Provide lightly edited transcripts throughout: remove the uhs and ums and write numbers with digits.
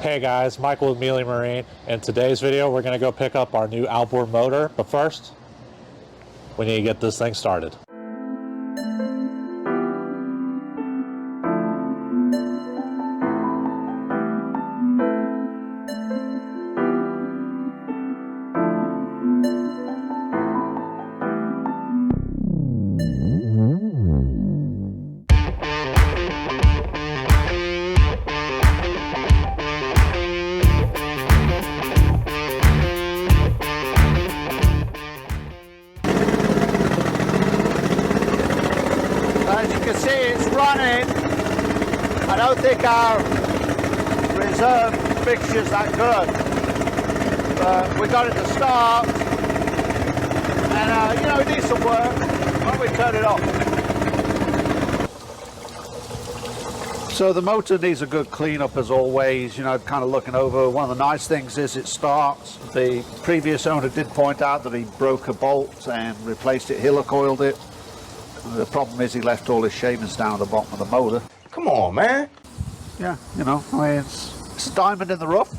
Hey guys, Michael with Mealy Marine. In today's video, we're gonna go pick up our new outboard motor, but first, we need to get this thing started. As you can see, it's running. I don't think our reserve fixture's that good, but we got it to start, and you know, it needs some work. Why don't we turn it off? So the motor needs a good cleanup as always, you know, kind of looking over. One of the nice things is it starts. The previous owner did point out that he broke a bolt and replaced it, helicoiled coiled it. The problem is he left all his shavings down at the bottom of the motor. Come on, man. Yeah, you know, I mean, it's a diamond in the rough,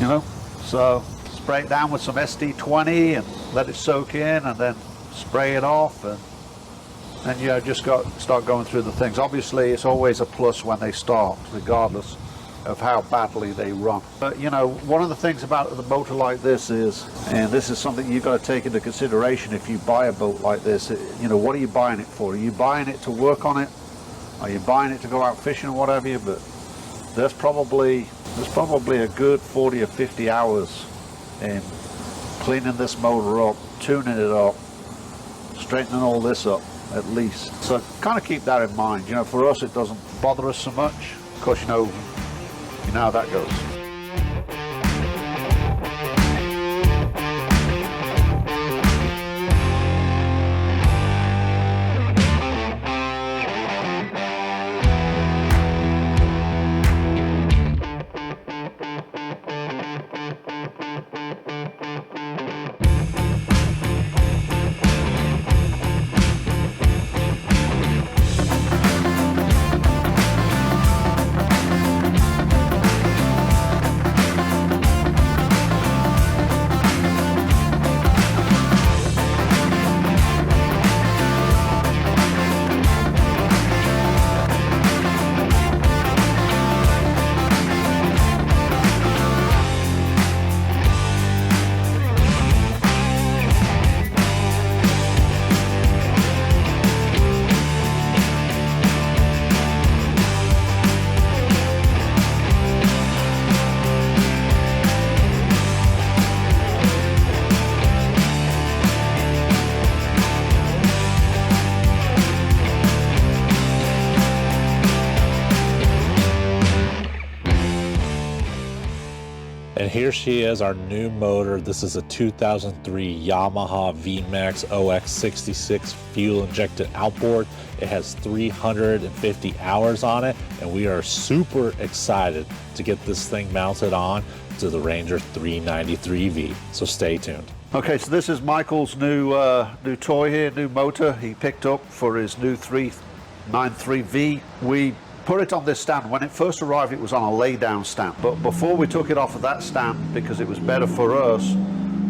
you know. So spray it down with some SD20 and let it soak in, and then spray it off, and then you just start going through the things. Obviously, it's always a plus when they start, regardless of how badly they run. But you know, one of the things about the motor like this is, and this is something you've got to take into consideration if you buy a boat like this, you know, what are you buying it for? Are you buying it to work on it? Are you buying it to go out fishing or whatever? But there's probably a good 40 or 50 hours in cleaning this motor up, tuning it up, straightening all this up at least. So kind of keep that in mind. You know, for us it doesn't bother us so much. Of course, you know how that goes. And here she is, our new motor. This is a 2003 Yamaha Vmax OX66 fuel injected outboard. It has 350 hours on it, and we are super excited to get this thing mounted on to the Ranger 393V. So stay tuned. Okay, so this is Michael's new toy here, new motor he picked up for his new 393V. We put it on this stand. When it first arrived, it was on a lay-down stand. But before we took it off of that stand, because it was better for us,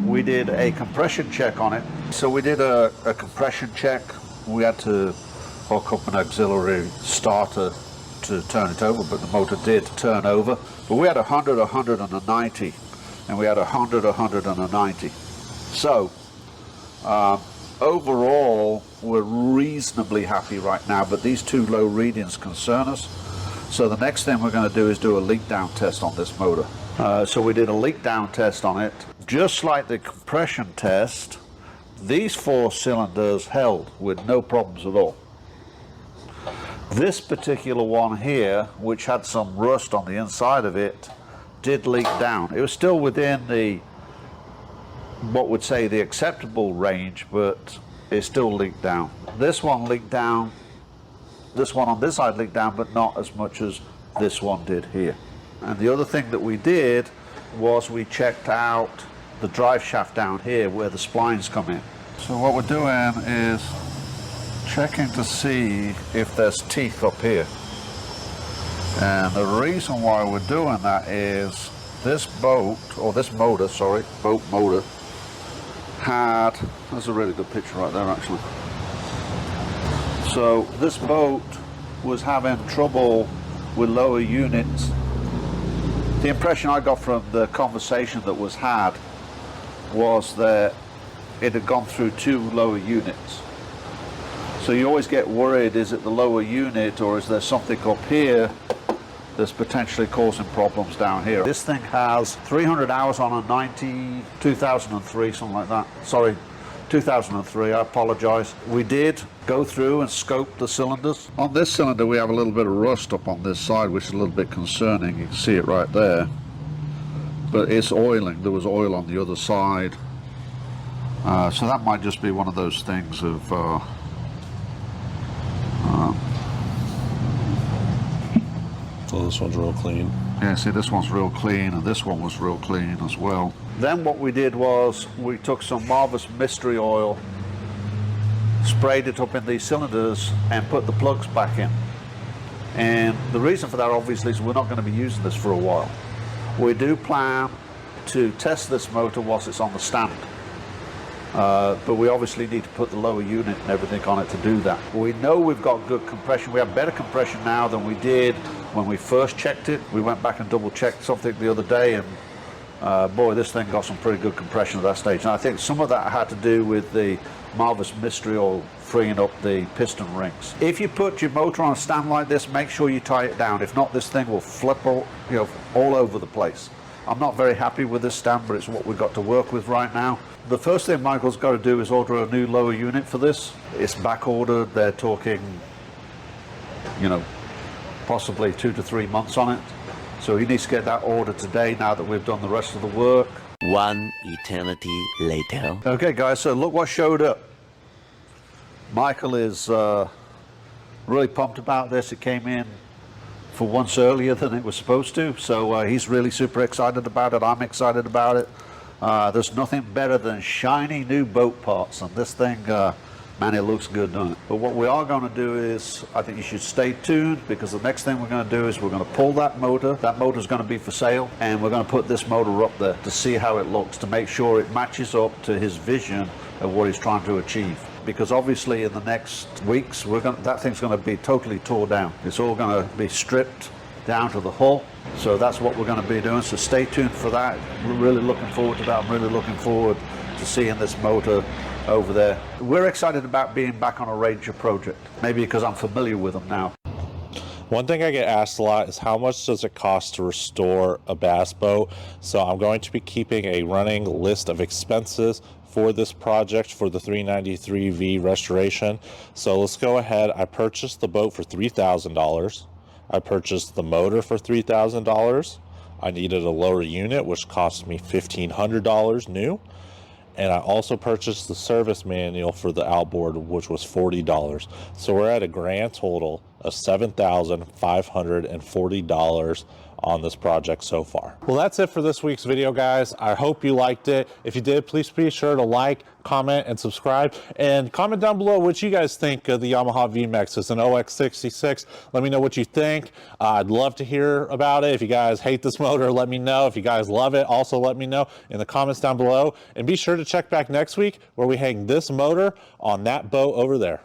we did a compression check on it. So we did a compression check. We had to hook up an auxiliary starter to turn it over, but the motor did turn over. But we had 100, 190, and we had 100, 190. So overall, we're reasonably happy right now, but these two low readings concern us. So the next thing we're going to do is do a leak-down test on this motor. So we did a leak-down test on it. Just like the compression test, these 4 cylinders held with no problems at all. This particular one here, which had some rust on the inside of it, did leak down. It was still within the, what would say, the acceptable range, but it still leaked down. This one leaked down, this one on this side leaked down, but not as much as this one did here. And the other thing that we did was we checked out the drive shaft down here where the splines come in. So what we're doing is checking to see if there's teeth up here. And the reason why we're doing that is this boat, or this motor, sorry, boat motor, there's a really good picture right there actually. So this boat was having trouble with lower units. The impression I got from the conversation that was had was that it had gone through 2 lower units. So you always get worried, is it the lower unit or is there something up here that's potentially causing problems down here? This thing has 300 hours on a 2003, something like that. Sorry, 2003, I apologize. We did go through and scope the cylinders. On this cylinder we have a little bit of rust up on this side, which is a little bit concerning. You can see it right there. But it's oiling. There was oil on the other side. So that might just be one of those things of so this one's real clean. yeah, see, this one's real clean, and this one was real clean as well. Then what we did was we took some Marvelous Mystery Oil, sprayed it up in these cylinders, and put the plugs back in. And the reason for that obviously is we're not going to be using this for a while. We do plan to test this motor whilst it's on the stand. But we obviously need to put the lower unit and everything on it to do that. We know we've got good compression. We have better compression now than we did when we first checked it. We went back and double checked something the other day, and boy, this thing got some pretty good compression at that stage. And I think some of that had to do with the Marvelous Mystery Oil freeing up the piston rings. If you put your motor on a stand like this, make sure you tie it down. If not, this thing will flip all over the place. I'm not very happy with this stand, but it's what we've got to work with right now. The first thing Michael's got to do is order a new lower unit for this. It's back ordered. They're talking, possibly 2 to 3 months on it. So he needs to get that ordered today now that we've done the rest of the work. One eternity later. Okay guys, so look what showed up. Michael is really pumped about this. It came in for once earlier than it was supposed to, so he's really super excited about it. I'm excited about it. There's nothing better than shiny new boat parts, and this thing, man, it looks good, doesn't it? But what we are going to do is, I think you should stay tuned, because the next thing we're going to do is we're going to pull that motor. That motor's going to be for sale, and we're going to put this motor up there to see how it looks, to make sure it matches up to his vision of what he's trying to achieve. Because obviously in the next weeks, that thing's going to be totally tore down. It's all going to be stripped down to the hull. So that's what we're going to be doing. So stay tuned for that. We're really looking forward to that. I'm really looking forward to seeing this motor over there. We're excited about being back on a Ranger project. Maybe because I'm familiar with them now. One thing I get asked a lot is how much does it cost to restore a bass boat? So I'm going to be keeping a running list of expenses for this project for the 393V restoration. So let's go ahead. I purchased the boat for $3,000. I purchased the motor for $3,000. I needed a lower unit, which cost me $1,500 new. And I also purchased the service manual for the outboard, which was $40. So we're at a grand total of $7,540 on this project so far. Well, that's it for this week's video, guys. I hope you liked it. If you did, please be sure to like, comment, and subscribe. And comment down below what you guys think of the Yamaha Vmax. It's an OX66. Let me know what you think. I'd love to hear about it. If you guys hate this motor, let me know. If you guys love it, also let me know in the comments down below. And be sure to check back next week where we hang this motor on that boat over there.